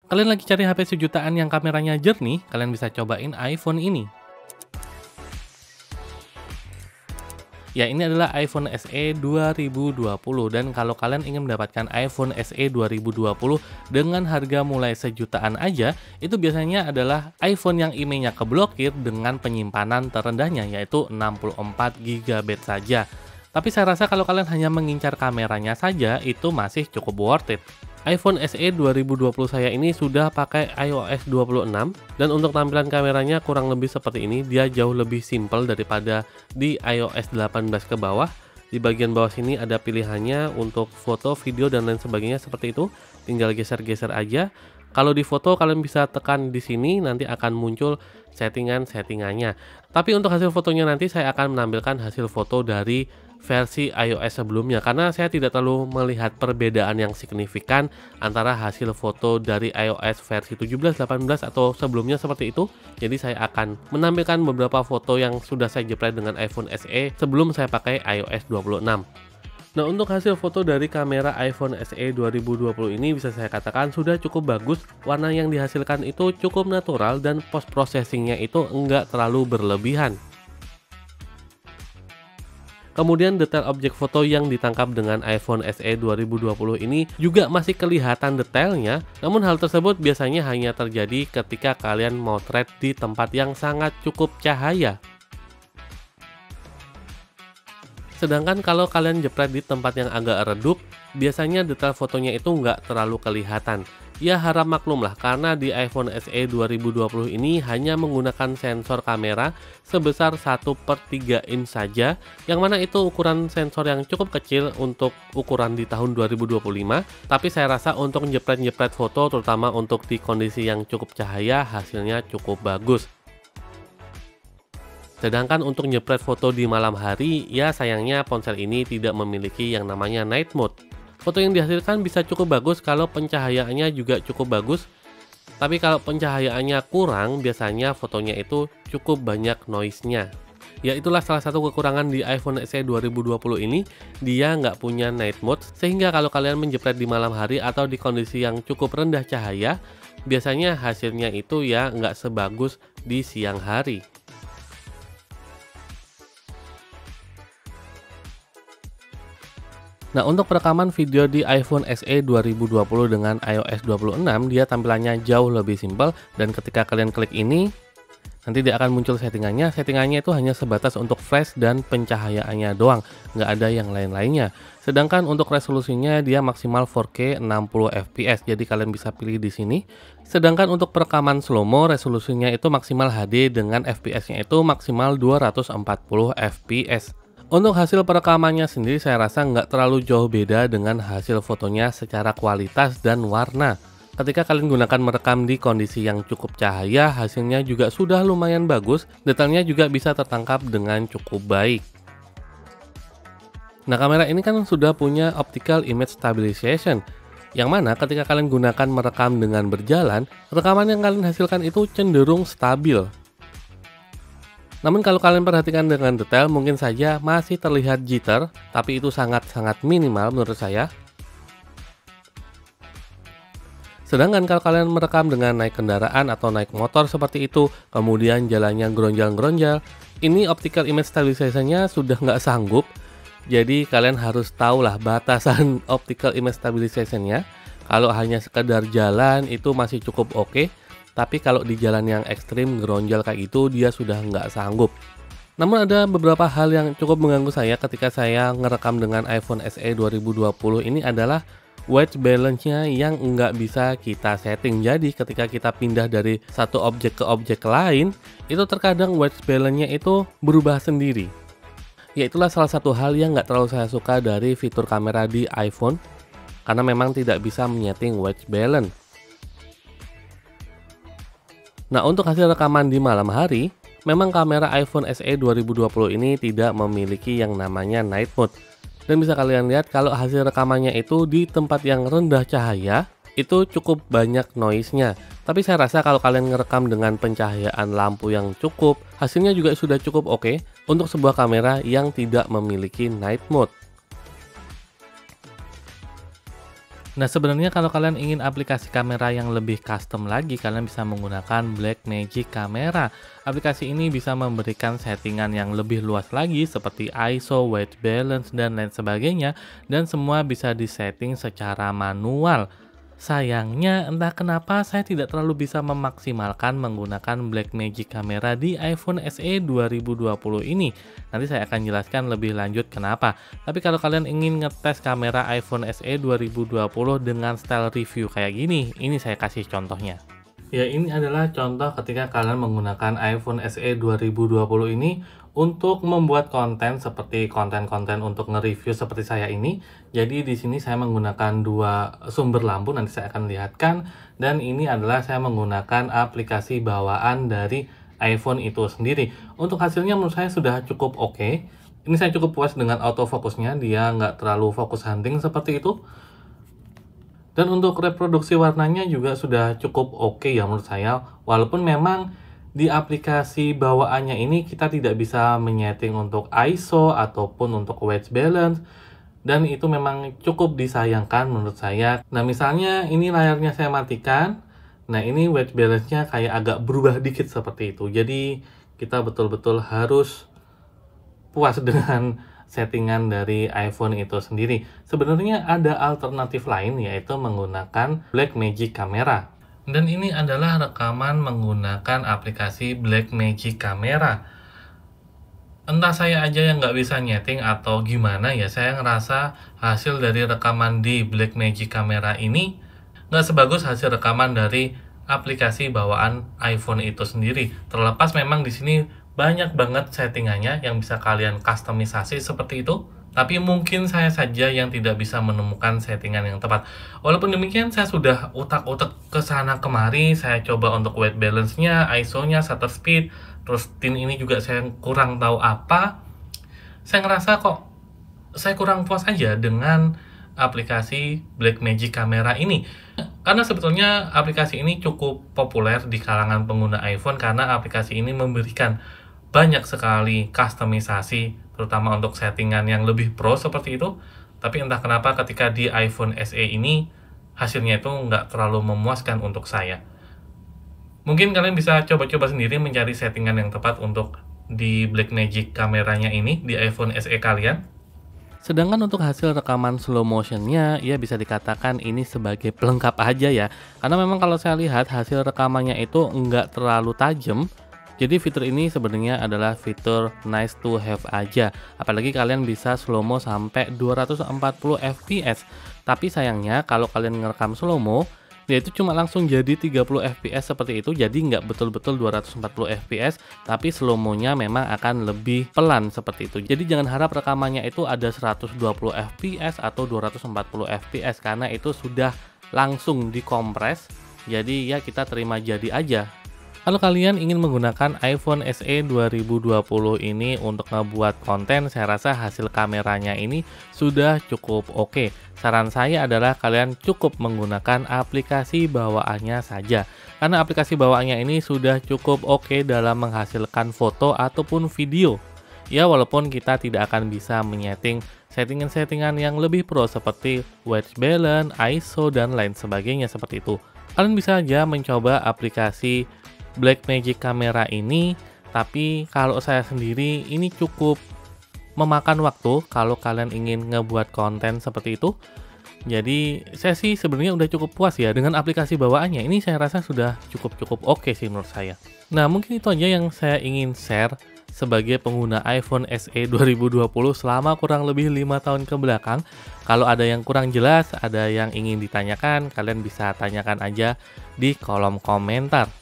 Kalian lagi cari HP sejutaan yang kameranya jernih, kalian bisa cobain iPhone ini. Ya, ini adalah iPhone SE 2020 dan kalau kalian ingin mendapatkan iPhone SE 2020 dengan harga mulai sejutaan aja, itu biasanya adalah iPhone yang IMEI-nya keblokir dengan penyimpanan terendahnya yaitu 64 GB saja. Tapi saya rasa kalau kalian hanya mengincar kameranya saja, itu masih cukup worth it. iPhone SE 2020 saya ini sudah pakai iOS 26 dan untuk tampilan kameranya kurang lebih seperti ini. Dia jauh lebih simple daripada di iOS 18 ke bawah. Di bagian bawah sini ada pilihannya untuk foto, video, dan lain sebagainya seperti itu. Tinggal geser-geser aja. Kalau di foto kalian bisa tekan di sini, nanti akan muncul settingannya. Tapi untuk hasil fotonya nanti saya akan menampilkan hasil foto dari versi iOS sebelumnya karena saya tidak terlalu melihat perbedaan yang signifikan antara hasil foto dari iOS versi 17, 18 atau sebelumnya seperti itu. Jadi saya akan menampilkan beberapa foto yang sudah saya jepret dengan iPhone SE sebelum saya pakai iOS 26. Nah, untuk hasil foto dari kamera iPhone SE 2020 ini bisa saya katakan sudah cukup bagus. Warna yang dihasilkan itu cukup natural dan post processingnya itu enggak terlalu berlebihan. Kemudian detail objek foto yang ditangkap dengan iPhone SE 2020 ini juga masih kelihatan detailnya, namun hal tersebut biasanya hanya terjadi ketika kalian motret di tempat yang sangat cukup cahaya. Sedangkan kalau kalian jepret di tempat yang agak redup, biasanya detail fotonya itu nggak terlalu kelihatan. Ya harap maklum lah karena di iPhone SE 2020 ini hanya menggunakan sensor kamera sebesar 1/3 inch saja, yang mana itu ukuran sensor yang cukup kecil untuk ukuran di tahun 2025, tapi saya rasa untuk jepret-jepret foto terutama untuk di kondisi yang cukup cahaya hasilnya cukup bagus. Sedangkan untuk nyepret foto di malam hari, ya sayangnya ponsel ini tidak memiliki yang namanya night mode. Foto yang dihasilkan bisa cukup bagus kalau pencahayaannya juga cukup bagus. Tapi kalau pencahayaannya kurang, biasanya fotonya itu cukup banyak noise-nya. Ya itulah salah satu kekurangan di iPhone SE 2020 ini, dia nggak punya night mode. Sehingga kalau kalian menjepret di malam hari atau di kondisi yang cukup rendah cahaya, biasanya hasilnya itu ya nggak sebagus di siang hari. Nah, untuk perekaman video di iPhone SE 2020 dengan iOS 26, dia tampilannya jauh lebih simpel dan ketika kalian klik ini, nanti dia akan muncul settingannya. Settingannya itu hanya sebatas untuk flash dan pencahayaannya doang, nggak ada yang lain-lainnya. Sedangkan untuk resolusinya dia maksimal 4K 60 fps, jadi kalian bisa pilih di sini. Sedangkan untuk perekaman slow-mo, resolusinya itu maksimal HD dengan FPS-nya itu maksimal 240 fps. Untuk hasil perekamannya sendiri saya rasa nggak terlalu jauh beda dengan hasil fotonya secara kualitas dan warna. Ketika kalian gunakan merekam di kondisi yang cukup cahaya, hasilnya juga sudah lumayan bagus, detailnya juga bisa tertangkap dengan cukup baik. Nah, kamera ini kan sudah punya optical image stabilization, yang mana ketika kalian gunakan merekam dengan berjalan, rekaman yang kalian hasilkan itu cenderung stabil. Namun kalau kalian perhatikan dengan detail mungkin saja masih terlihat jitter, tapi itu sangat-sangat minimal menurut saya. Sedangkan kalau kalian merekam dengan naik kendaraan atau naik motor seperti itu, kemudian jalannya geronjal-geronjal, ini optical image stabilization-nya sudah nggak sanggup. Jadi kalian harus tahulah batasan optical image stabilization-nya. Kalau hanya sekedar jalan itu masih cukup oke. Tapi kalau di jalan yang ekstrim geronjal kayak itu dia sudah nggak sanggup. Namun ada beberapa hal yang cukup mengganggu saya ketika saya ngerekam dengan iPhone SE 2020 ini adalah white balance-nya yang nggak bisa kita setting. Jadi ketika kita pindah dari satu objek ke objek lain, itu terkadang white balance-nya itu berubah sendiri. Ya itulah salah satu hal yang nggak terlalu saya suka dari fitur kamera di iPhone, karena memang tidak bisa menyeting white balance. Nah, untuk hasil rekaman di malam hari, memang kamera iPhone SE 2020 ini tidak memiliki yang namanya night mode. Dan bisa kalian lihat kalau hasil rekamannya itu di tempat yang rendah cahaya, itu cukup banyak noise-nya. Tapi saya rasa kalau kalian ngerekam dengan pencahayaan lampu yang cukup, hasilnya juga sudah cukup oke untuk sebuah kamera yang tidak memiliki night mode. Nah, sebenarnya kalau kalian ingin aplikasi kamera yang lebih custom lagi, kalian bisa menggunakan Blackmagic Camera. Aplikasi ini bisa memberikan settingan yang lebih luas lagi seperti ISO, white balance, dan lain sebagainya, dan semua bisa disetting secara manual. Sayangnya, entah kenapa saya tidak terlalu bisa memaksimalkan menggunakan Blackmagic Camera di iPhone SE 2020 ini. Nanti saya akan jelaskan lebih lanjut kenapa. Tapi kalau kalian ingin ngetes kamera iPhone SE 2020 dengan style review kayak gini, ini saya kasih contohnya. Ya, ini adalah contoh ketika kalian menggunakan iPhone SE 2020 ini untuk membuat konten seperti konten-konten untuk nge-review seperti saya ini. Jadi di sini saya menggunakan dua sumber lampu, nanti saya akan lihatkan, dan ini adalah saya menggunakan aplikasi bawaan dari iPhone itu sendiri. Untuk hasilnya menurut saya sudah cukup oke. Ini saya cukup puas dengan autofocusnya, dia nggak terlalu fokus hunting seperti itu. Dan untuk reproduksi warnanya juga sudah cukup oke ya menurut saya, walaupun memang di aplikasi bawaannya ini kita tidak bisa menyeting untuk ISO ataupun untuk white balance, dan itu memang cukup disayangkan menurut saya. Nah, misalnya ini layarnya saya matikan, nah ini white balance-nya kayak agak berubah dikit seperti itu. Jadi kita betul-betul harus puas dengan settingan dari iPhone itu sendiri. Sebenarnya ada alternatif lain, yaitu menggunakan Blackmagic Camera. Dan ini adalah rekaman menggunakan aplikasi Blackmagic Camera. Entah saya aja yang nggak bisa nyeting atau gimana ya, saya ngerasa hasil dari rekaman di Blackmagic Camera ini nggak sebagus hasil rekaman dari aplikasi bawaan iPhone itu sendiri. Terlepas memang di sini banyak banget settingannya yang bisa kalian customisasi seperti itu, tapi mungkin saya saja yang tidak bisa menemukan settingan yang tepat. Walaupun demikian, saya sudah utak-utak ke sana kemari, saya coba untuk white balance-nya, ISO-nya, shutter speed, terus tint ini juga saya kurang tahu apa. Saya ngerasa kok saya kurang puas aja dengan aplikasi Blackmagic Camera ini. Karena sebetulnya aplikasi ini cukup populer di kalangan pengguna iPhone karena aplikasi ini memberikan banyak sekali customisasi, terutama untuk settingan yang lebih pro seperti itu. Tapi entah kenapa ketika di iPhone SE ini hasilnya itu nggak terlalu memuaskan untuk saya. Mungkin kalian bisa coba-coba sendiri mencari settingan yang tepat untuk di Blackmagic kameranya ini di iPhone SE kalian. Sedangkan untuk hasil rekaman slow motionnya, ya bisa dikatakan ini sebagai pelengkap aja ya. Karena memang kalau saya lihat hasil rekamannya itu nggak terlalu tajam. Jadi fitur ini sebenarnya adalah fitur nice to have aja. Apalagi kalian bisa slow-mo sampai 240 fps. Tapi sayangnya kalau kalian ngerekam slow-mo, dia itu cuma langsung jadi 30 fps seperti itu. Jadi nggak betul-betul 240 fps, tapi slow-mo-nya memang akan lebih pelan seperti itu. Jadi jangan harap rekamannya itu ada 120 fps atau 240 fps, karena itu sudah langsung dikompres. Jadi ya kita terima jadi aja. Kalau kalian ingin menggunakan iPhone SE 2020 ini untuk ngebuat konten, saya rasa hasil kameranya ini sudah cukup oke. Saran saya adalah kalian cukup menggunakan aplikasi bawaannya saja. Karena aplikasi bawaannya ini sudah cukup oke dalam menghasilkan foto ataupun video. Ya, walaupun kita tidak akan bisa menyeting settingan-settingan yang lebih pro seperti white balance, ISO, dan lain sebagainya seperti itu. Kalian bisa aja mencoba aplikasi Blackmagic Camera ini, tapi kalau saya sendiri ini cukup memakan waktu kalau kalian ingin ngebuat konten seperti itu. Jadi saya sih sebenarnya udah cukup puas ya dengan aplikasi bawaannya. Ini saya rasa sudah cukup oke sih menurut saya. Nah, mungkin itu aja yang saya ingin share sebagai pengguna iPhone SE 2020 selama kurang lebih 5 tahun ke belakang. Kalau ada yang kurang jelas, ada yang ingin ditanyakan, kalian bisa tanyakan aja di kolom komentar.